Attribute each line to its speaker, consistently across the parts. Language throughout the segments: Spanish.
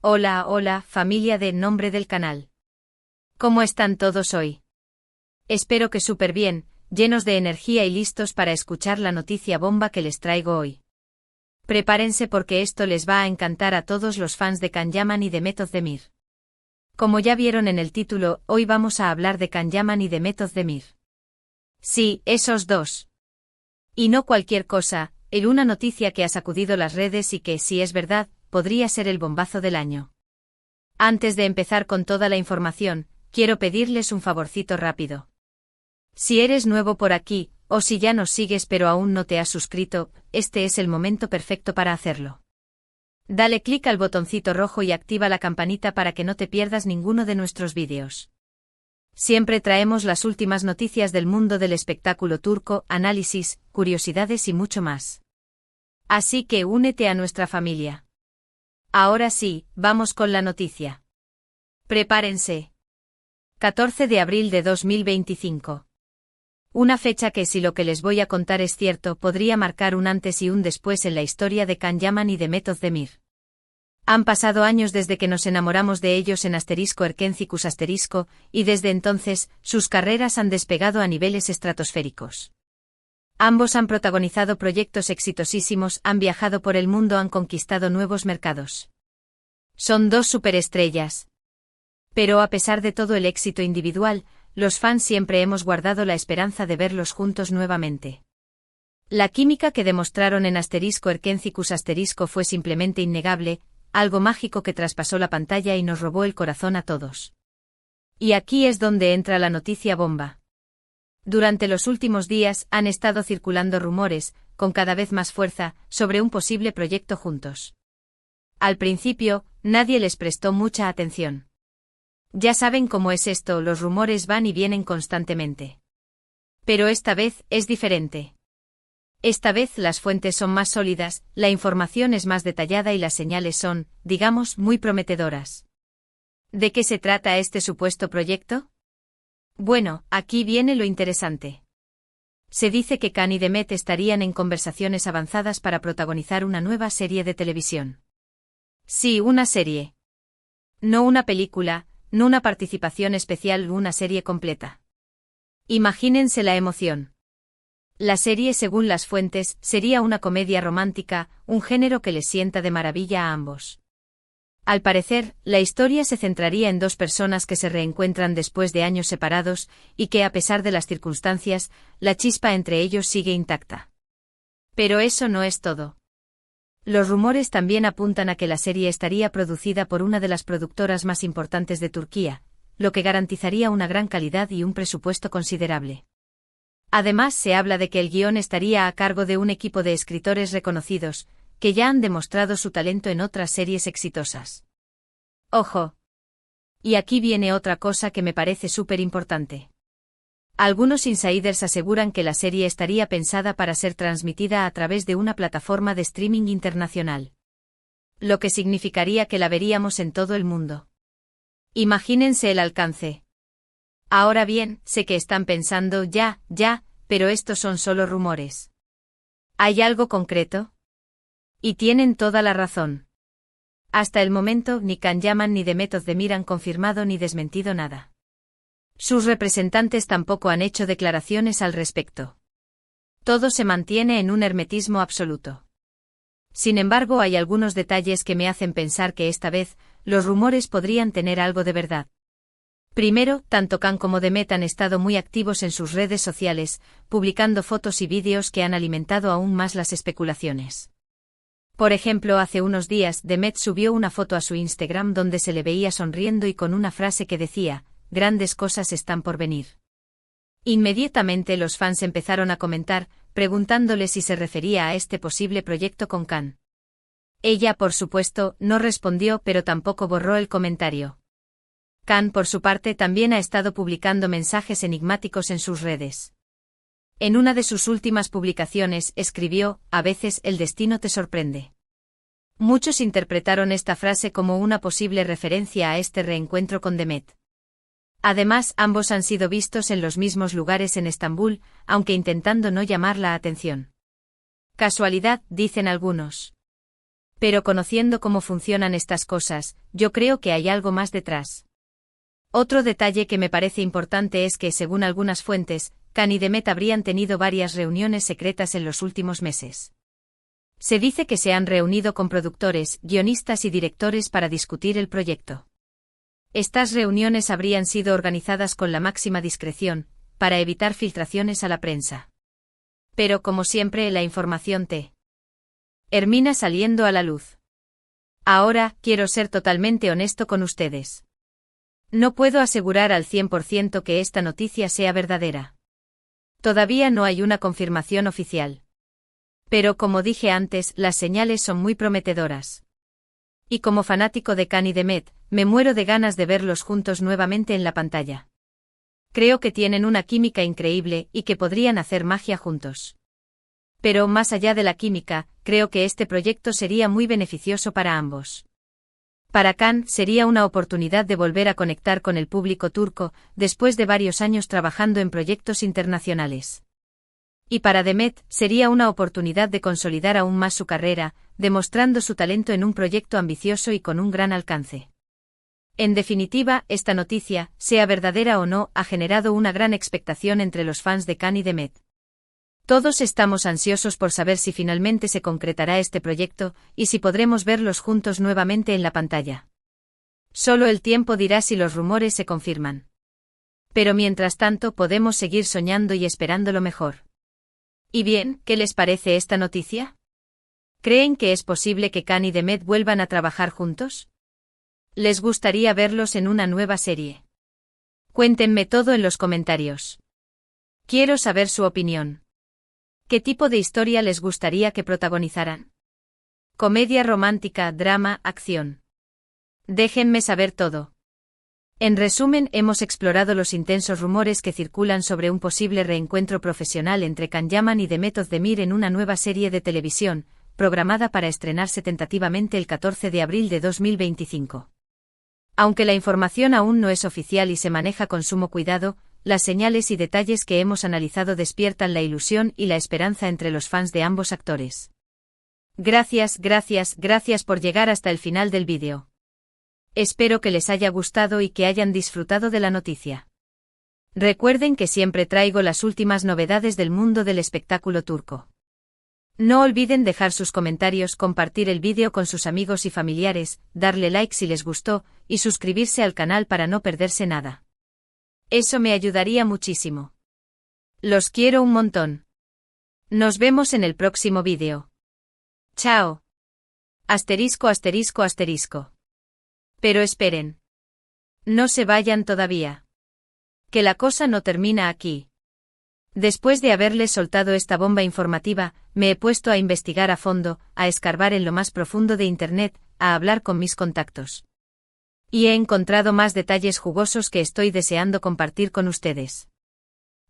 Speaker 1: Hola, familia de Nombre del Canal. ¿Cómo están todos hoy? Espero que súper bien, llenos de energía y listos para escuchar la noticia bomba que les traigo hoy. Prepárense porque esto les va a encantar a todos los fans de Can Yaman y de Method Demir. Como ya vieron en el título, hoy vamos a hablar de Can Yaman y de Method Demir. Sí, esos dos. Y no cualquier cosa, una noticia que ha sacudido las redes y que, si es verdad, podría ser el bombazo del año. Antes de empezar con toda la información, quiero pedirles un favorcito rápido. Si eres nuevo por aquí, o si ya nos sigues pero aún no te has suscrito, este es el momento perfecto para hacerlo. Dale clic al botoncito rojo y activa la campanita para que no te pierdas ninguno de nuestros vídeos. Siempre traemos las últimas noticias del mundo del espectáculo turco, análisis, curiosidades y mucho más. Así que únete a nuestra familia. Ahora sí, vamos con la noticia. Prepárense. 14 de abril de 2025. Una fecha que, si lo que les voy a contar es cierto, podría marcar un antes y un después en la historia de Can Yaman y de Method Demir. Han pasado años desde que nos enamoramos de ellos en *Erkencicus*, y desde entonces, sus carreras han despegado a niveles estratosféricos. Ambos han protagonizado proyectos exitosísimos, han viajado por el mundo, han conquistado nuevos mercados. Son dos superestrellas. Pero a pesar de todo el éxito individual, los fans siempre hemos guardado la esperanza de verlos juntos nuevamente. La química que demostraron en *Erkencicus* fue simplemente innegable, algo mágico que traspasó la pantalla y nos robó el corazón a todos. Y aquí es donde entra la noticia bomba. Durante los últimos días han estado circulando rumores, con cada vez más fuerza, sobre un posible proyecto juntos. Al principio, nadie les prestó mucha atención. Ya saben cómo es esto, los rumores van y vienen constantemente. Pero esta vez es diferente. Esta vez las fuentes son más sólidas, la información es más detallada y las señales son, digamos, muy prometedoras. ¿De qué se trata este supuesto proyecto? Bueno, aquí viene lo interesante. Se dice que Can y Demet estarían en conversaciones avanzadas para protagonizar una nueva serie de televisión. Sí, una serie. No una película, no una participación especial, una serie completa. Imagínense la emoción. La serie, según las fuentes, sería una comedia romántica, un género que les sienta de maravilla a ambos. Al parecer, la historia se centraría en dos personas que se reencuentran después de años separados, y que a pesar de las circunstancias, la chispa entre ellos sigue intacta. Pero eso no es todo. Los rumores también apuntan a que la serie estaría producida por una de las productoras más importantes de Turquía, lo que garantizaría una gran calidad y un presupuesto considerable. Además, se habla de que el guión estaría a cargo de un equipo de escritores reconocidos, que ya han demostrado su talento en otras series exitosas. ¡Ojo! Y aquí viene otra cosa que me parece súper importante. Algunos insiders aseguran que la serie estaría pensada para ser transmitida a través de una plataforma de streaming internacional. Lo que significaría que la veríamos en todo el mundo. Imagínense el alcance. Ahora bien, sé que están pensando ya, pero estos son solo rumores. ¿Hay algo concreto? Y tienen toda la razón. Hasta el momento, ni Can Yaman ni de Method Demir han confirmado ni desmentido nada. Sus representantes tampoco han hecho declaraciones al respecto. Todo se mantiene en un hermetismo absoluto. Sin embargo, hay algunos detalles que me hacen pensar que esta vez, los rumores podrían tener algo de verdad. Primero, tanto Can como Demet han estado muy activos en sus redes sociales, publicando fotos y vídeos que han alimentado aún más las especulaciones. Por ejemplo, hace unos días, Demet subió una foto a su Instagram donde se le veía sonriendo y con una frase que decía, «Grandes cosas están por venir». Inmediatamente los fans empezaron a comentar, preguntándole si se refería a este posible proyecto con Can. Ella, por supuesto, no respondió, pero tampoco borró el comentario. Can, por su parte, también ha estado publicando mensajes enigmáticos en sus redes. En una de sus últimas publicaciones, escribió, «A veces el destino te sorprende». Muchos interpretaron esta frase como una posible referencia a este reencuentro con Demet. Además, ambos han sido vistos en los mismos lugares en Estambul, aunque intentando no llamar la atención. Casualidad, dicen algunos. Pero conociendo cómo funcionan estas cosas, yo creo que hay algo más detrás. Otro detalle que me parece importante es que, según algunas fuentes, Khan y Demet habrían tenido varias reuniones secretas en los últimos meses. Se dice que se han reunido con productores, guionistas y directores para discutir el proyecto. Estas reuniones habrían sido organizadas con la máxima discreción, para evitar filtraciones a la prensa. Pero como siempre, la información termina saliendo a la luz. Ahora, quiero ser totalmente honesto con ustedes. No puedo asegurar al 100% que esta noticia sea verdadera. Todavía no hay una confirmación oficial. Pero como dije antes, las señales son muy prometedoras. Y como fanático de Khan y Demet, me muero de ganas de verlos juntos nuevamente en la pantalla. Creo que tienen una química increíble y que podrían hacer magia juntos. Pero más allá de la química, creo que este proyecto sería muy beneficioso para ambos. Para Khan sería una oportunidad de volver a conectar con el público turco, después de varios años trabajando en proyectos internacionales. Y para Demet sería una oportunidad de consolidar aún más su carrera, demostrando su talento en un proyecto ambicioso y con un gran alcance. En definitiva, esta noticia, sea verdadera o no, ha generado una gran expectación entre los fans de Khan y Demet. Todos estamos ansiosos por saber si finalmente se concretará este proyecto, y si podremos verlos juntos nuevamente en la pantalla. Solo el tiempo dirá si los rumores se confirman. Pero mientras tanto podemos seguir soñando y esperando lo mejor. ¿Y bien, qué les parece esta noticia? ¿Creen que es posible que Khan y Demet vuelvan a trabajar juntos? ¿Les gustaría verlos en una nueva serie? Cuéntenme todo en los comentarios. Quiero saber su opinión. ¿Qué tipo de historia les gustaría que protagonizaran? ¿Comedia romántica, drama, acción? Déjenme saber todo. En resumen, hemos explorado los intensos rumores que circulan sobre un posible reencuentro profesional entre Can Yaman y Demet Özdemir en una nueva serie de televisión, programada para estrenarse tentativamente el 14 de abril de 2025. Aunque la información aún no es oficial y se maneja con sumo cuidado, las señales y detalles que hemos analizado despiertan la ilusión y la esperanza entre los fans de ambos actores. Gracias por llegar hasta el final del vídeo. Espero que les haya gustado y que hayan disfrutado de la noticia. Recuerden que siempre traigo las últimas novedades del mundo del espectáculo turco. No olviden dejar sus comentarios, compartir el vídeo con sus amigos y familiares, darle like si les gustó, y suscribirse al canal para no perderse nada. Eso me ayudaría muchísimo. Los quiero un montón. Nos vemos en el próximo vídeo. Chao. *****. Pero esperen. No se vayan todavía. Que la cosa no termina aquí. Después de haberles soltado esta bomba informativa, me he puesto a investigar a fondo, a escarbar en lo más profundo de Internet, a hablar con mis contactos. Y he encontrado más detalles jugosos que estoy deseando compartir con ustedes.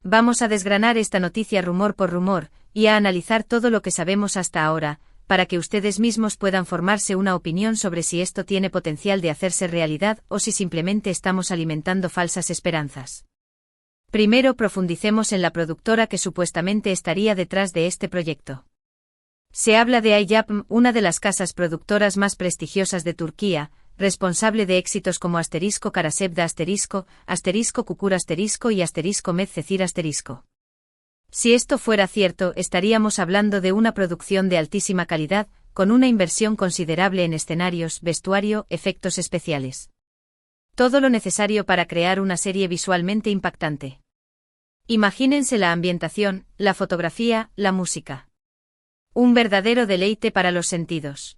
Speaker 1: Vamos a desgranar esta noticia rumor por rumor, y a analizar todo lo que sabemos hasta ahora, para que ustedes mismos puedan formarse una opinión sobre si esto tiene potencial de hacerse realidad o si simplemente estamos alimentando falsas esperanzas. Primero profundicemos en la productora que supuestamente estaría detrás de este proyecto. Se habla de Ayapm, una de las casas productoras más prestigiosas de Turquía, responsable de éxitos como *Karasepda*, *Kukur*, y *Medcecir*. Si esto fuera cierto, estaríamos hablando de una producción de altísima calidad, con una inversión considerable en escenarios, vestuario, efectos especiales. Todo lo necesario para crear una serie visualmente impactante. Imagínense la ambientación, la fotografía, la música. Un verdadero deleite para los sentidos.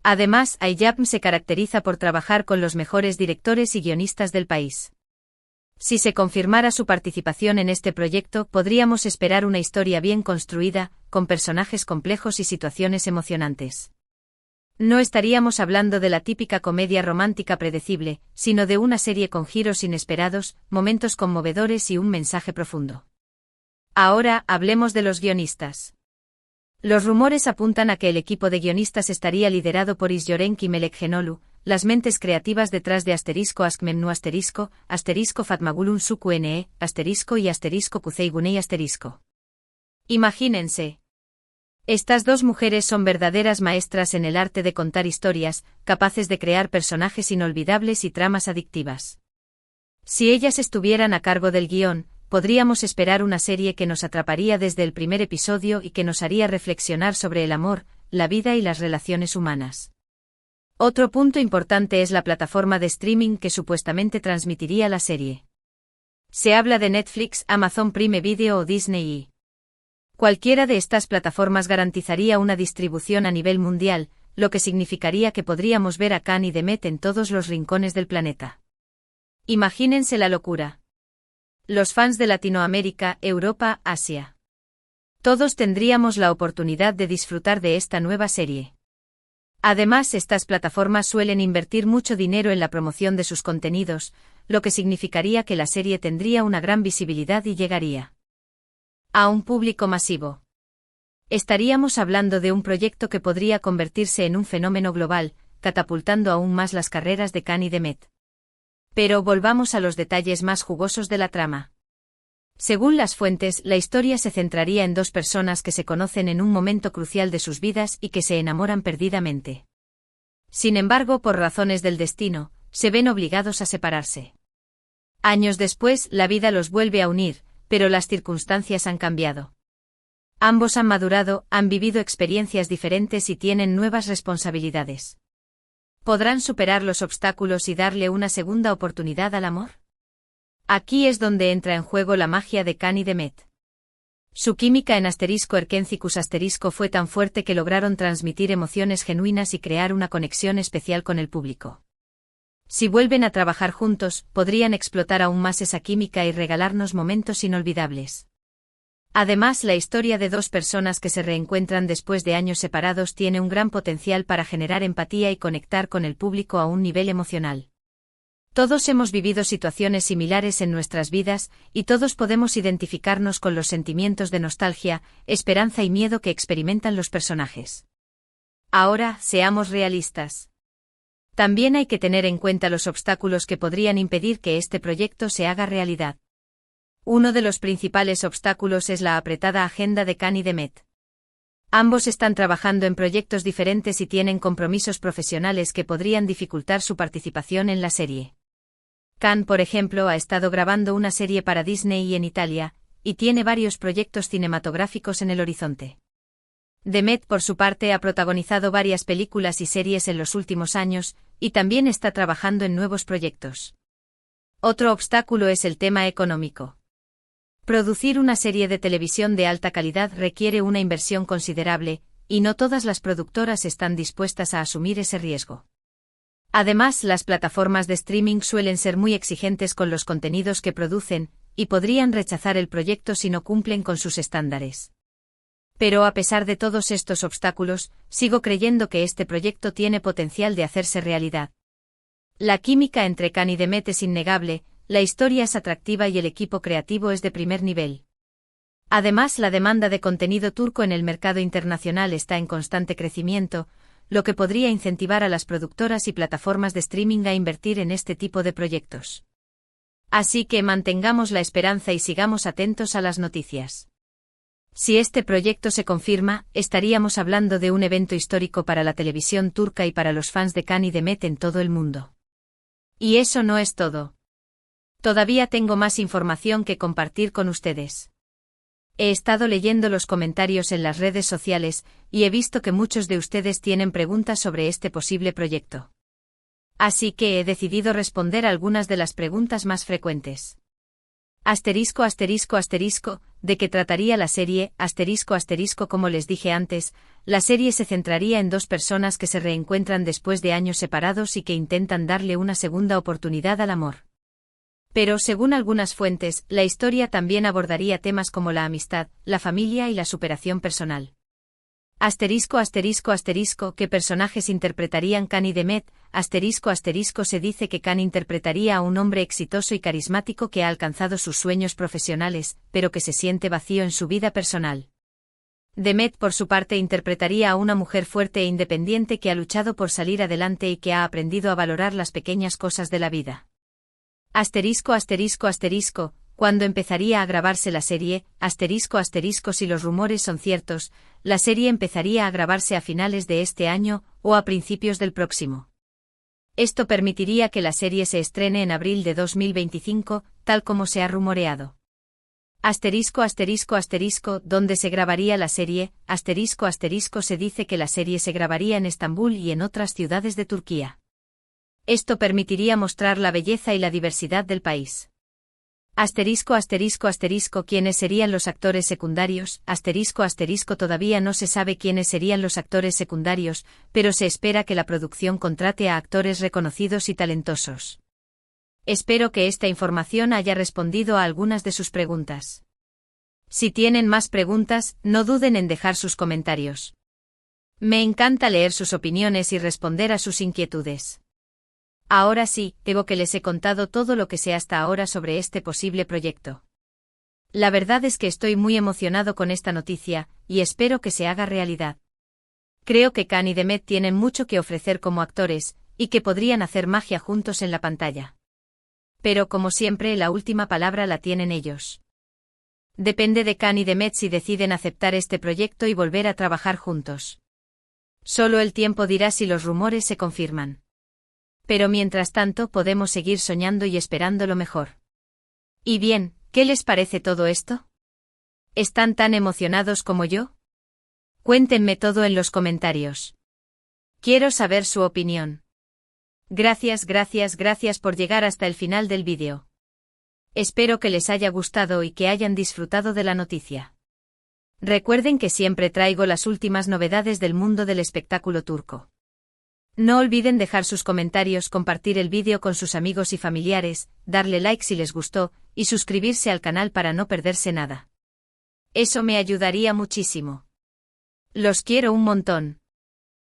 Speaker 1: Además, Ayapm se caracteriza por trabajar con los mejores directores y guionistas del país. Si se confirmara su participación en este proyecto, podríamos esperar una historia bien construida, con personajes complejos y situaciones emocionantes. No estaríamos hablando de la típica comedia romántica predecible, sino de una serie con giros inesperados, momentos conmovedores y un mensaje profundo. Ahora, hablemos de los guionistas. Los rumores apuntan a que el equipo de guionistas estaría liderado por Isyorenk y Melekgenolu, las mentes creativas detrás de *Askmemnu*, *Fatmagulun Sukune, *y *Kuzey Guney*. Imagínense. Estas dos mujeres son verdaderas maestras en el arte de contar historias, capaces de crear personajes inolvidables y tramas adictivas. Si ellas estuvieran a cargo del guión, podríamos esperar una serie que nos atraparía desde el primer episodio y que nos haría reflexionar sobre el amor, la vida y las relaciones humanas. Otro punto importante es la plataforma de streaming que supuestamente transmitiría la serie. Se habla de Netflix, Amazon Prime Video o Disney. Cualquiera de estas plataformas garantizaría una distribución a nivel mundial, lo que significaría que podríamos ver a Khan y Demet en todos los rincones del planeta. Imagínense la locura. Los fans de Latinoamérica, Europa, Asia. Todos tendríamos la oportunidad de disfrutar de esta nueva serie. Además, estas plataformas suelen invertir mucho dinero en la promoción de sus contenidos, lo que significaría que la serie tendría una gran visibilidad y llegaría a un público masivo. Estaríamos hablando de un proyecto que podría convertirse en un fenómeno global, catapultando aún más las carreras de Khan y Demet. Pero volvamos a los detalles más jugosos de la trama. Según las fuentes, la historia se centraría en dos personas que se conocen en un momento crucial de sus vidas y que se enamoran perdidamente. Sin embargo, por razones del destino, se ven obligados a separarse. Años después, la vida los vuelve a unir, pero las circunstancias han cambiado. Ambos han madurado, han vivido experiencias diferentes y tienen nuevas responsabilidades. ¿Podrán superar los obstáculos y darle una segunda oportunidad al amor? Aquí es donde entra en juego la magia de Khan y Demet. Su química en *Erkencicus* fue tan fuerte que lograron transmitir emociones genuinas y crear una conexión especial con el público. Si vuelven a trabajar juntos, podrían explotar aún más esa química y regalarnos momentos inolvidables. Además, la historia de dos personas que se reencuentran después de años separados tiene un gran potencial para generar empatía y conectar con el público a un nivel emocional. Todos hemos vivido situaciones similares en nuestras vidas, y todos podemos identificarnos con los sentimientos de nostalgia, esperanza y miedo que experimentan los personajes. Ahora, seamos realistas. También hay que tener en cuenta los obstáculos que podrían impedir que este proyecto se haga realidad. Uno de los principales obstáculos es la apretada agenda de Khan y Demet. Ambos están trabajando en proyectos diferentes y tienen compromisos profesionales que podrían dificultar su participación en la serie. Khan, por ejemplo, ha estado grabando una serie para Disney y en Italia, y tiene varios proyectos cinematográficos en el horizonte. Demet, por su parte, ha protagonizado varias películas y series en los últimos años, y también está trabajando en nuevos proyectos. Otro obstáculo es el tema económico. Producir una serie de televisión de alta calidad requiere una inversión considerable, y no todas las productoras están dispuestas a asumir ese riesgo. Además, las plataformas de streaming suelen ser muy exigentes con los contenidos que producen, y podrían rechazar el proyecto si no cumplen con sus estándares. Pero a pesar de todos estos obstáculos, sigo creyendo que este proyecto tiene potencial de hacerse realidad. La química entre Khan y Demet es innegable, la historia es atractiva y el equipo creativo es de primer nivel. Además, la demanda de contenido turco en el mercado internacional está en constante crecimiento, lo que podría incentivar a las productoras y plataformas de streaming a invertir en este tipo de proyectos. Así que mantengamos la esperanza y sigamos atentos a las noticias. Si este proyecto se confirma, estaríamos hablando de un evento histórico para la televisión turca y para los fans de Khan y Demet en todo el mundo. Y eso no es todo. Todavía tengo más información que compartir con ustedes. He estado leyendo los comentarios en las redes sociales, y he visto que muchos de ustedes tienen preguntas sobre este posible proyecto. Así que he decidido responder algunas de las preguntas más frecuentes. ¿De qué trataría la serie? Como les dije antes, la serie se centraría en dos personas que se reencuentran después de años separados y que intentan darle una segunda oportunidad al amor. Pero según algunas fuentes, la historia también abordaría temas como la amistad, la familia y la superación personal. ¿Qué personajes interpretarían Khan y Demet? Se dice que Khan interpretaría a un hombre exitoso y carismático que ha alcanzado sus sueños profesionales, pero que se siente vacío en su vida personal. Demet, por su parte, interpretaría a una mujer fuerte e independiente que ha luchado por salir adelante y que ha aprendido a valorar las pequeñas cosas de la vida. cuando empezaría a grabarse la serie, si los rumores son ciertos, la serie empezaría a grabarse a finales de este año o a principios del próximo. Esto permitiría que la serie se estrene en abril de 2025, tal como se ha rumoreado. ¿Dónde se grabaría la serie? Se dice que la serie se grabaría en Estambul y en otras ciudades de Turquía. Esto permitiría mostrar la belleza y la diversidad del país. ¿Quiénes serían los actores secundarios? Todavía no se sabe quiénes serían los actores secundarios, pero se espera que la producción contrate a actores reconocidos y talentosos. Espero que esta información haya respondido a algunas de sus preguntas. Si tienen más preguntas, no duden en dejar sus comentarios. Me encanta leer sus opiniones y responder a sus inquietudes. Ahora sí, creo que les he contado todo lo que sé hasta ahora sobre este posible proyecto. La verdad es que estoy muy emocionado con esta noticia, y espero que se haga realidad. Creo que Can y Demet tienen mucho que ofrecer como actores, y que podrían hacer magia juntos en la pantalla. Pero como siempre, la última palabra la tienen ellos. Depende de Can y Demet si deciden aceptar este proyecto y volver a trabajar juntos. Solo el tiempo dirá si los rumores se confirman. Pero mientras tanto podemos seguir soñando y esperando lo mejor. Y bien, ¿qué les parece todo esto? ¿Están tan emocionados como yo? Cuéntenme todo en los comentarios. Quiero saber su opinión. Gracias por llegar hasta el final del vídeo. Espero que les haya gustado y que hayan disfrutado de la noticia. Recuerden que siempre traigo las últimas novedades del mundo del espectáculo turco. No olviden dejar sus comentarios, compartir el vídeo con sus amigos y familiares, darle like si les gustó, y suscribirse al canal para no perderse nada. Eso me ayudaría muchísimo. Los quiero un montón.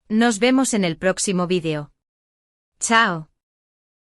Speaker 1: Nos vemos en el próximo vídeo. Chao.